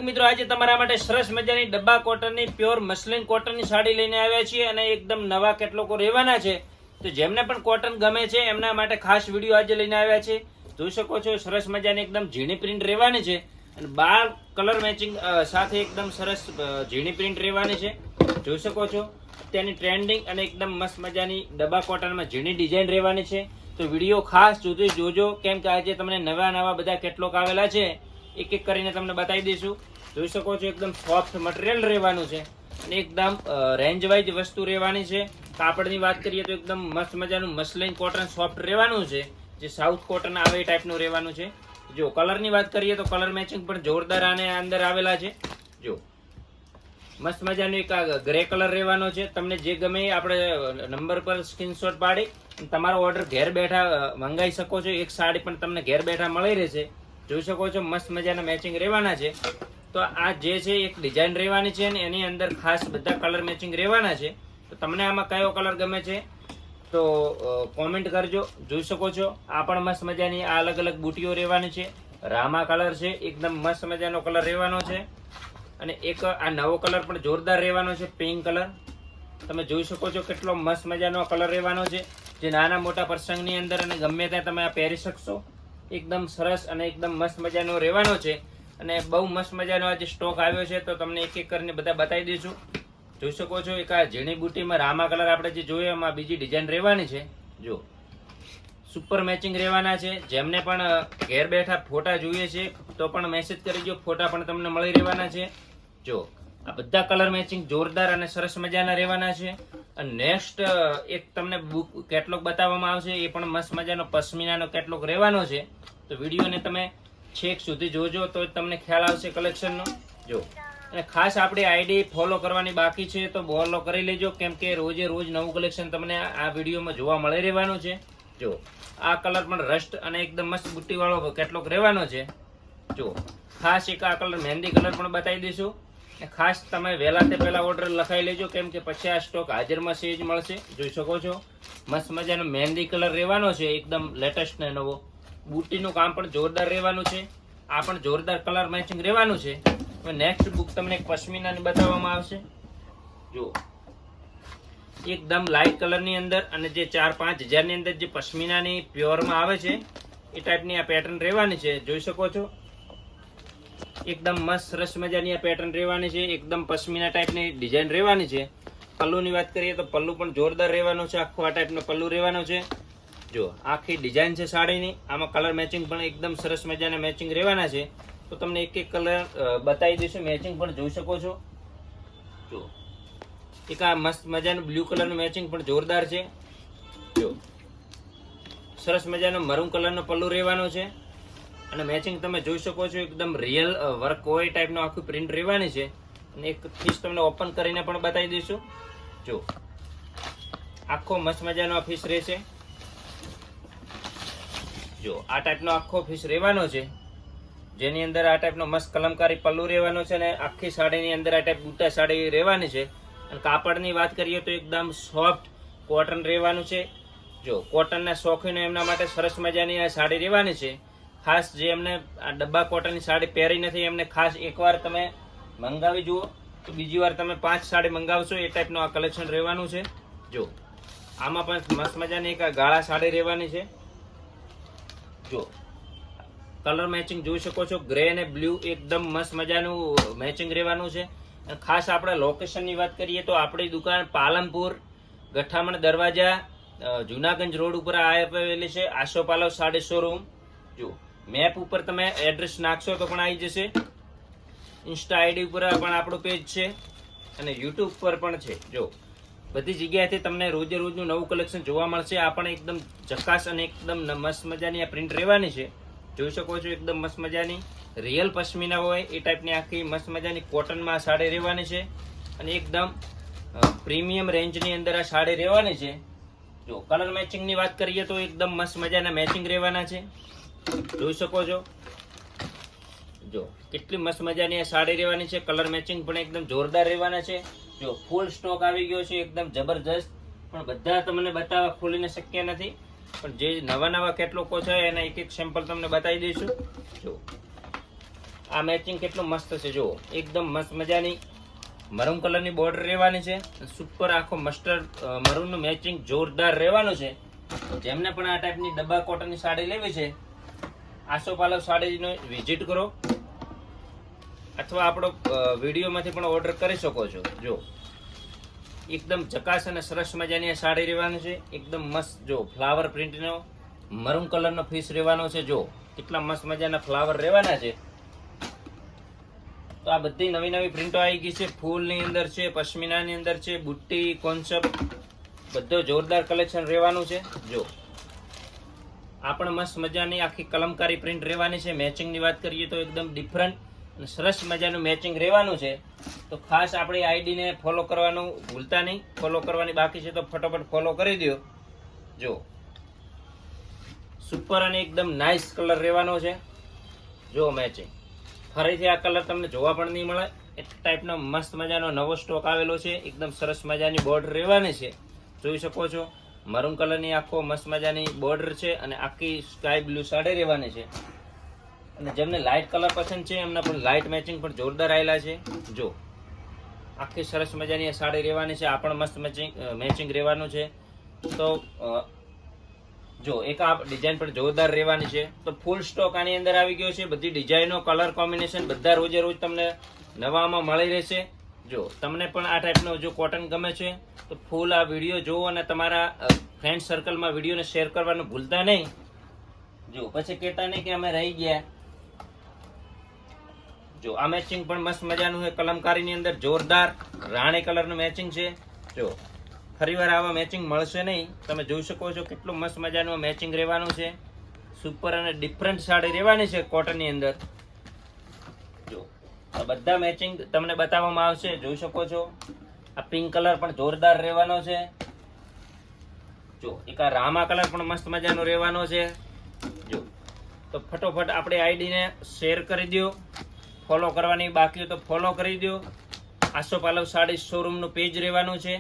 મિત્રો આજે તમારા માટે સરસ મજાની ડબ્બા કોટનની પ્યોર મસલિન કોટનની સાડી લઈને આવ્યા છીએ અને એકદમ નવા કેટલોકો રહેવાના છે. તો જેમને પણ કોટન ગમે છે એમના માટે ખાસ વિડીયો આજે લઈને આવ્યા છે. જોઈ શકો છો સરસ મજાની એકદમ ઝીણી પ્રિન્ટ રહેવાની છે અને 12 કલર મેચિંગ સાથે એકદમ સરસ ઝીણી પ્રિન્ટ રહેવાની છે. જોઈ શકો છો તેની ટ્રેન્ડિંગ અને એકદમ મસ્ત મજાની ડબ્બા કોટનમાં ઝીણી ડિઝાઇન રહેવાની છે. તો વિડીયો ખાસ જોજો કેમ કે આજે તમને નવા બધા કેટલોક આવેલા છે, એક એક કરીને તમને બતાવી દઈશું. જોઈ શકો છો એકદમ સોફ્ટ મટીરિયલ રહેવાનું છે અને એકદમ રેન્જ વાઇઝ વસ્તુ રહેવાની છે. કાપડની વાત કરીએ તો એકદમ મસ્ત મજાનું મસલિન કોટન સોફ્ટ રહેવાનું છે, જે સાઉથ કોટન આવે એ ટાઈપનું રહેવાનું છે. જો કલરની વાત કરીએ તો કલર મેચિંગ પણ જોરદાર આને અંદર આવેલા છે. જો મસ્ત મજાનો એક ગ્રે કલર રહેવાનો છે. તમને જે ગમે આપણે નંબર પર સ્ક્રીનશોટ પાડી તમારો ઓર્ડર ઘેર બેઠા મંગાવી શકો છો. એક સાડી પણ તમને ઘેર બેઠા મળી રહેશે. જોઈ શકો છો મસ્ત મજાના મેચિંગ રહેવાના છે. તો આ જે છે એક ડિઝાઇન રહેવાની છે અને એની અંદર ખાસ બધા કલર મેચિંગ રહેવાના છે. તો તમને આમાં કયો કલર ગમે છે તો કોમેન્ટ કરજો. જોઈ શકો છો આ પણ મસ્ત મજાની આ અલગ અલગ બુટીઓ રહેવાની છે. રામા કલર છે, એકદમ મસ્ત મજાનો કલર રહેવાનો છે. અને એક આ નવો કલર પણ જોરદાર રહેવાનો છે, પિંક કલર. તમે જોઈ શકો છો કેટલો મસ્ત મજાનો કલર રહેવાનો છે, જે નાના મોટા પ્રસંગની અંદર અને ગમે ત્યાં તમે આ પહેરી શકશો. એકદમ સરસ અને એકદમ મસ્ત મજાનો રહેવાનો છે અને બહુ મસ્ત મજાનો આજે સ્ટોક આવ્યો છે. તો તમને એક એક કરીને બધા બતાવી દઈશું. જોઈ શકો છો એક આ ઝીણી બુટીમાં રામા કલર આપણે જે જોઈએ એમાં બીજી ડિઝાઇન રહેવાની છે. જો સુપર મેચિંગ રહેવાના છે. જેમને પણ ઘેર બેઠા ફોટા જોઈએ છે તો પણ મેસેજ કરીજો, ફોટા પણ તમને મળી રહેવાના છે. જો આ બધા કલર મેચિંગ જોરદાર અને સરસ મજાના રહેવાના છે. અને નેક્સ્ટ એક તમને બુક કેટલોગ બતાવવામાં આવશે, એ પણ મસ્ત મજાનો પશ્મિનાનો કેટલોગ રહેવાનો છે. તો વિડીયોને તમે છેક સુધી જોજો તો તમને ખ્યાલ આવશે કલેક્શનનો. જો અને ખાસ આપણી આઈડી ફોલો કરવાની બાકી છે તો ફોલો કરી લેજો, કેમ કે રોજે રોજ નવું કલેક્શન તમને આ વિડીયોમાં જોવા મળી રહેવાનું છે. જો આ કલર પણ રસ્ટ અને એકદમ મસ્ત બુટ્ટી વાળો કેટલોક રહેવાનો છે. જો ખાસ એક આ કલર મહેંદી કલર પણ બતાવી દઈશું. ખાસ તમે વહેલા તે પહેલા ઓર્ડર લખાઈ લેજો, કેમ કે પછી આ સ્ટોક હાજરમાં સેજ મળશે. જોઈ શકો છો મસ્ત મજાનો મહેંદી કલર રહેવાનો છે, એકદમ લેટેસ્ટ ને નવો. બુટ્ટીનું કામ પણ જોરદાર રહેવાનું છે. આ પણ જોરદાર કલર મેચિંગ રહેવાનું છે. હવે નેક્સ્ટ બુક તમને એક પશ્મિનાની બતાવવામાં આવશે. જો એકદમ લાઇટ કલરની અંદર અને જે 4-5 હજારની અંદર જે પશ્મિનાની પ્યોરમાં આવે છે એ ટાઈપની આ પેટર્ન રહેવાની છે. જોઈ શકો છો એકદમ મસ્ત સરસ મજાની આ પેટર્ન રહેવાની છે. એકદમ પશ્મિના ટાઈપની ડિઝાઇન રહેવાની છે. પલ્લુની વાત કરીએ તો પલ્લુ પણ જોરદાર રહેવાનો છે. આખો આ ટાઈપનો પલ્લુ રહેવાનો છે. જો આખી ડિઝાઇન છે સાડીની. આમાં કલર મેચિંગ પણ એકદમ સરસ મજાના મેચિંગ રહેવાના છે. તો તમને એક એક કલર બતાવી દઈશું. મેચિંગ પણ જોઈ શકો છો. જો એક આ મસ્ત મજાનું બ્લુ કલરનું મેચિંગ પણ જોરદાર છે. જો સરસ મજાનો મરૂન કલરનો પલ્લુ રહેવાનો છે અને મેચિંગ તમે જોઈ શકો છો એકદમ રિયલ વર્ક હોય ટાઈપનો આખું પ્રિન્ટ રહેવાની છે. અને એક પીસ તમને ઓપન કરીને પણ બતાવી દઈશું. જો આખો મસ્ત મજાનો આ પીસ રહેશે. જો આ ટાઈપનો આખો પીસ રહેવાનો છે, જેની અંદર આ ટાઈપનો મસ્ત કલમકારી પલ્લુ રહેવાનો છે અને આખી સાડીની અંદર આ ટાઈપ બુટ્ટા સાડી રહેવાની છે. અને કાપડની વાત કરીએ તો એકદમ સોફ્ટ કોટન રહેવાનું છે. જો કોટનના શોખીનો એમના માટે સરસ મજાની આ સાડી રહેવાની છે. ખાસ જે એમને આ ડબ્બા કોટનની સાડી પહેરી નથી એમને ખાસ એકવાર તમે મંગાવી જુઓ તો બીજી વાર તમે 5 સાડી મંગાવશો એ ટાઈપનું આ કલેક્શન રહેવાનું છે. જો આમાં પણ મસ્ત મજાની એક ગાળા સાડી રહેવાની છે. જો કલર મેચિંગ જોઈ શકો છો, ગ્રે અને બ્લુ એકદમ મસ્ત મજાનું મેચિંગ રહેવાનું છે. અને ખાસ આપણે લોકેશનની વાત કરીએ તો આપણી દુકાન પાલનપુર ગઠામણ દરવાજા જુનાગંજ રોડ ઉપર આવેલી છે, આશોપાલવ સાડી શોરૂમ. જો મેપ ઉપર તમે એડ્રેસ નાખશો તો પણ આવી જશે. ઇન્સ્ટા આઈડી ઉપર પણ આપણું પેજ છે અને યુટ્યુબ પર પણ છે. જો બધી જગ્યાએથી તમને રોજે રોજનું નવું કલેક્શન જોવા મળશે. આ પણ એકદમ ઝકાસ અને એકદમ મસ્ત મજાની આ પ્રિન્ટ રહેવાની છે. જોઈ શકો છો એકદમ મસ્ત મજાની રિયલ પશ્મિના હોય એ ટાઈપની આખી મસ્ત મજાની કોટનમાં સાડી રહેવાની છે અને એકદમ પ્રીમિયમ રેન્જની અંદર આ સાડી રહેવાની છે. જો કલર મેચિંગની વાત કરીએ તો એકદમ મસ્ત મજાના મેચિંગ રહેવાના છે. જોઈ શકો છો જો કેટલી મસ્ત મજાની આ સાડી રહેવાની છે. કલર મેચિંગ પણ એકદમ જોરદાર રહેવાના છે. જો ફૂલ સ્ટોક આવી ગયો છે એકદમ જબરજસ્ત, પણ બધા તમને બતાવવા ખોલીને શક્ય નથી. પણ જે નવા કેટલોકો છે એના એક એક સેમ્પલ તમને બતાવી દઈશું. જો આ મેચિંગ કેટલું મસ્ત છે જુઓ, એકદમ મસ્ત મજાની મરૂન કલરની બોર્ડર રહેવાની છે, સુપર આખો મસ્ટર્ડ મરૂનનું મેચિંગ જોરદાર રહેવાનું છે. જેમને પણ આ ટાઈપની ડબ્બા કોટનની સાડી લેવી છે, આસોપાલવ સાડીનો વિઝિટ કરો અથવા આપણો વિડીયોમાંથી પણ ઓર્ડર કરી શકો છો. જો એકદમ ચકાસ અને સરસ મજાની આ સાડી રહેવાની છે, એકદમ મસ્ત. જો ફ્લાવર પ્રિન્ટનો મરૂન કલરનો પીસ રહેવાનો છે. જો કેટલા મસ્ત મજાના ફ્લાવર રહેવાના છે. તો આ બધી નવી નવી પ્રિન્ટો આવી ગઈ છે, ફૂલની અંદર છે, પશ્મિનાની અંદર છે, બુટ્ટી કોન્સેપ્ટ બધો જોરદાર કલેક્શન રહેવાનું છે. જો આ પણ મસ્ત મજાની આખી કલમકારી પ્રિન્ટ રહેવાની છે. મેચિંગની વાત કરીએ તો એકદમ ડિફરન્ટ અને સરસ મજાનું મેચિંગ રહેવાનું છે. તો ખાસ આપણી આઈડીને ફોલો કરવાનું ભૂલતા નહીં. ફોલો કરવાની બાકી છે તો ફટાફટ ફોલો કરી દો. જો સુપર અને એકદમ નાઇસ કલર રહેવાનો છે. જો મેચિંગ ફરીથી આ કલર તમને જોવા પણ નહીં મળે એ ટાઈપનો મસ્ત મજાનો નવો સ્ટોક આવેલો છે. એકદમ સરસ મજાની બોર્ડર રહેવાની છે, જોઈ શકો છો. મરૂન કલરની આખો મસ્ત મજાની બોર્ડર છે અને આખી સ્કાય બ્લુ સાડી રહેવાની છે. અને જેમને લાઇટ કલર પસંદ છે એમના પણ લાઇટ મેચિંગ પણ જોરદાર આવેલા છે. જો આખી સરસ મજાની આ સાડી રહેવાની છે, આ પણ મસ્ત મેચિંગ રહેવાનું છે. તો જો એક આ ડિઝાઇન પણ જોરદાર રહેવાની છે. તો ફૂલ સ્ટોક આની અંદર આવી ગયો છે. બધી ડિઝાઇનો કલર કોમ્બિનેશન બધા રોજે રોજ તમને નવામાં મળી રહેશે. જો તમને પણ આ ટાઈપનો જો કોટન ગમે છે તો ફૂલ આ વિડીયો જુઓ અને તમારા ફ્રેન્ડ સર્કલમાં વિડીયોને શેર કરવાનું ભૂલતા નહીં. જો પછી કહેતા નહીં કે અમે રહી ગયા. જો આ મેચિંગ પણ મસ્ત મજાનું છે, કલમકારીની અંદર જોરદાર રાણી કલરનું મેચિંગ છે. જો ફરીવાર આવા મેચિંગ મળશે નહીં. તમે જોઈ શકો છો કેટલું મસ્ત મજાનું મેચિંગ રહેવાનું છે. સુપર અને ડિફરન્ટ સાડી રહેવાની છે કોટનની અંદર. જો આ બધા મેચિંગ તમને બતાવવામાં આવશે, જોઈ શકો છો. આ પિંક કલર પણ જોરદાર રહેવાનો છે. જો એક આ રામા કલર પણ મસ્ત મજાનો રહેવાનો છે. જો તો ફટોફટ આપણે આઈડીને શેર કરી દો. ફોલો કરવાની બાકી હોય તો ફોલો કરી દો. આસોપાલવ સાડી શોરૂમનું પેજ રહેવાનું છે.